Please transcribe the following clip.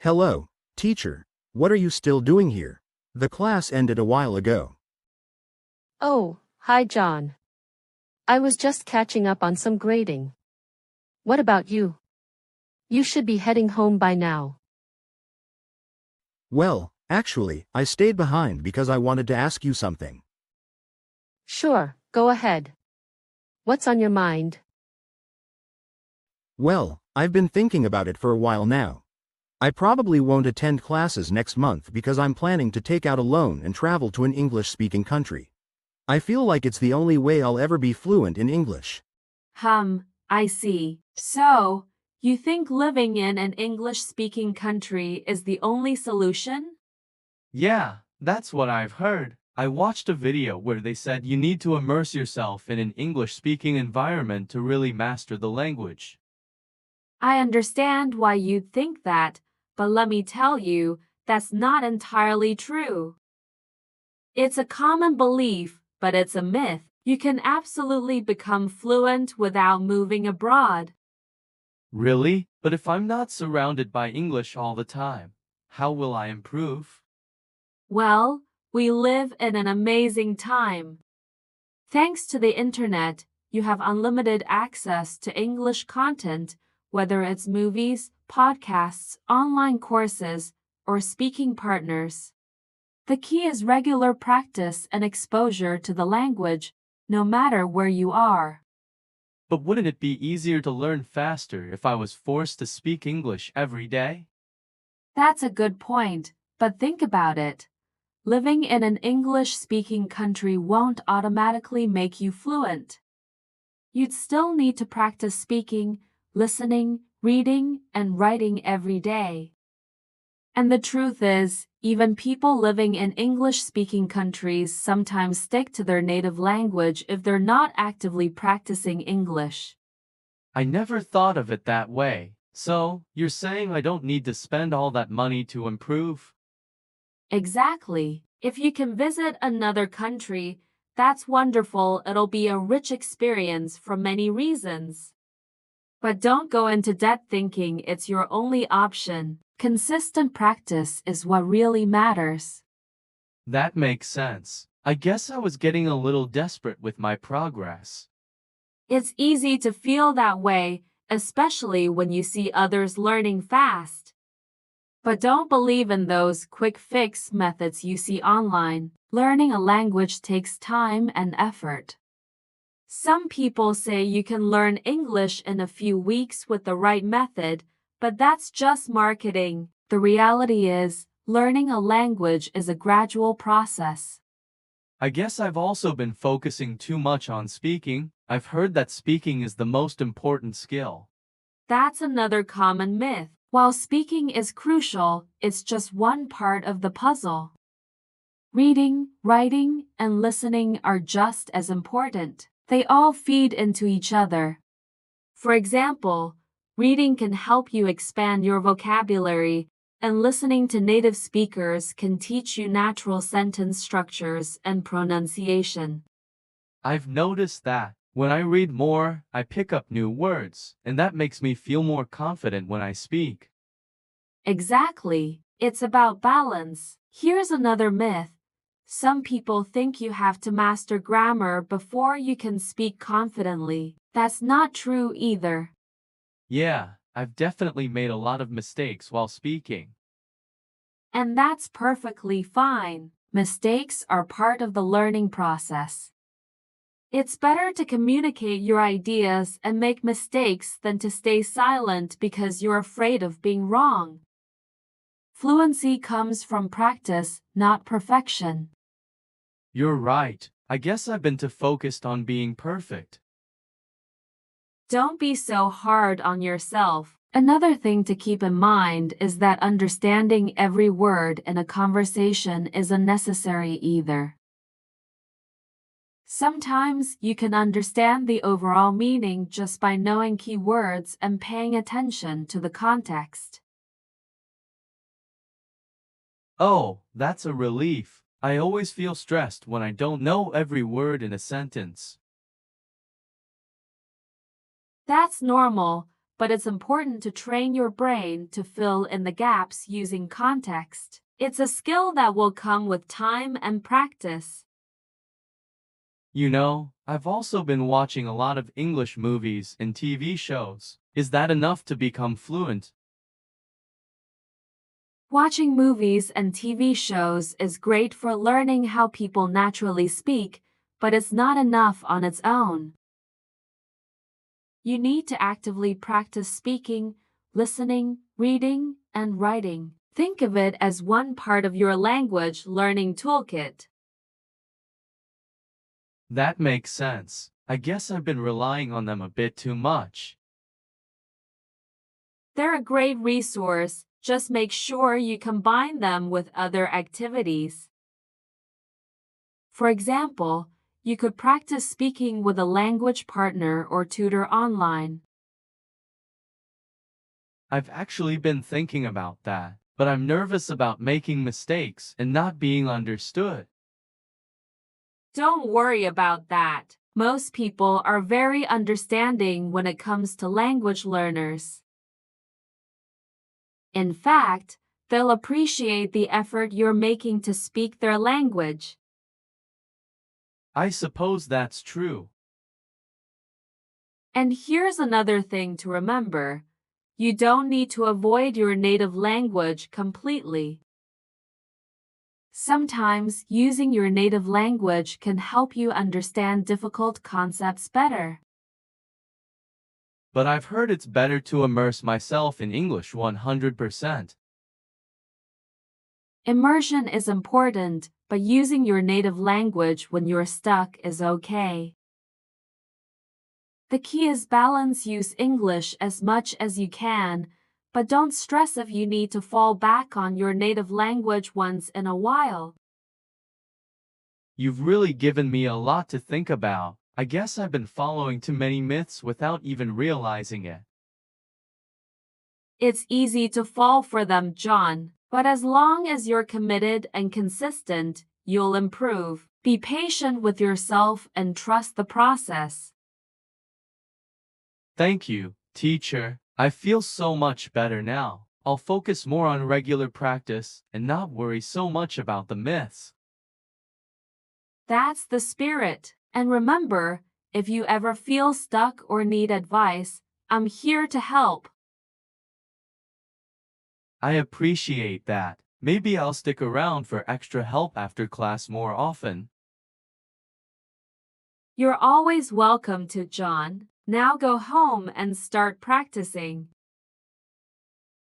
Hello, teacher. What are you still doing here? The class ended a while ago. Oh, hi John. I was just catching up on some grading. What about you? You should be heading home by now. Well, actually, I stayed behind because I wanted to ask you something. Sure, go ahead. What's on your mind? Well, I've been thinking about it for a while now. I probably won't attend classes next month because I'm planning to take out a loan and travel to an English-speaking country. I feel like it's the only way I'll ever be fluent in English. I see. So, you think living in an English-speaking country is the only solution? Yeah, that's what I've heard. I watched a video where they said you need to immerse yourself in an English-speaking environment to really master the language. I understand why you'd think that, but let me tell you, that's not entirely true. It's a common belief, but it's a myth. You can absolutely become fluent without moving abroad. Really? But if I'm not surrounded by English all the time, how will I improve? Well, we live in an amazing time. Thanks to the internet, you have unlimited access to English content, whether it's movies, podcasts, online courses, or speaking partners. The key is regular practice and exposure to the language, no matter where you are. But wouldn't it be easier to learn faster if I was forced to speak English every day? That's a good point, but think about it. Living in an English-speaking country won't automatically make you fluent. You'd still need to practice speaking, listening, reading, and writing every day. And the truth is, even people living in English-speaking countries sometimes stick to their native language if they're not actively practicing English. I never thought of it that way. So, you're saying I don't need to spend all that money to improve? Exactly. If you can visit another country, that's wonderful. It'll be a rich experience for many reasons. But don't go into debt thinking it's your only option. Consistent practice is what really matters. That makes sense. I guess I was getting a little desperate with my progress. It's easy to feel that way, especially when you see others learning fast. But don't believe in those quick fix methods you see online. Learning a language takes time and effort. Some people say you can learn English in a few weeks with the right method, but that's just marketing. The reality is, learning a language is a gradual process. I guess I've also been focusing too much on speaking. I've heard that speaking is the most important skill. That's another common myth. While speaking is crucial, it's just one part of the puzzle. Reading, writing, and listening are just as important. They all feed into each other. For example, reading can help you expand your vocabulary, and listening to native speakers can teach you natural sentence structures and pronunciation. I've noticed that when I read more, I pick up new words, and that makes me feel more confident when I speak. Exactly. It's about balance. Here's another myth. Some people think you have to master grammar before you can speak confidently. That's not true either. Yeah, I've definitely made a lot of mistakes while speaking. And that's perfectly fine. Mistakes are part of the learning process. It's better to communicate your ideas and make mistakes than to stay silent because you're afraid of being wrong. Fluency comes from practice, not perfection. You're right. I guess I've been too focused on being perfect. Don't be so hard on yourself. Another thing to keep in mind is that understanding every word in a conversation isn't necessary either. Sometimes you can understand the overall meaning just by knowing key words and paying attention to the context. Oh, that's a relief. I always feel stressed when I don't know every word in a sentence. That's normal, but it's important to train your brain to fill in the gaps using context. It's a skill that will come with time and practice. You know, I've also been watching a lot of English movies and TV shows. Is that enough to become fluent? Watching movies and TV shows is great for learning how people naturally speak, but it's not enough on its own. You need to actively practice speaking, listening, reading, and writing. Think of it as one part of your language learning toolkit. That makes sense. I guess I've been relying on them a bit too much. They're a great resource, just make sure you combine them with other activities. For example, you could practice speaking with a language partner or tutor online. I've actually been thinking about that, but I'm nervous about making mistakes and not being understood. Don't worry about that. Most people are very understanding when it comes to language learners. In fact, they'll appreciate the effort you're making to speak their language. I suppose that's true. And here's another thing to remember. You don't need to avoid your native language completely. Sometimes using your native language can help you understand difficult concepts better. But I've heard it's better to immerse myself in English 100%. Immersion is important, but using your native language when you're stuck is okay. The key is balance. Use English as much as you can, but don't stress if you need to fall back on your native language once in a while. You've really given me a lot to think about. I guess I've been following too many myths without even realizing it. It's easy to fall for them, John, but as long as you're committed and consistent, you'll improve. Be patient with yourself and trust the process. Thank you, teacher. I feel so much better now. I'll focus more on regular practice and not worry so much about the myths. That's the spirit. And remember, if you ever feel stuck or need advice, I'm here to help. I appreciate that. Maybe I'll stick around for extra help after class more often. You're always welcome to, John. Now go home and start practicing.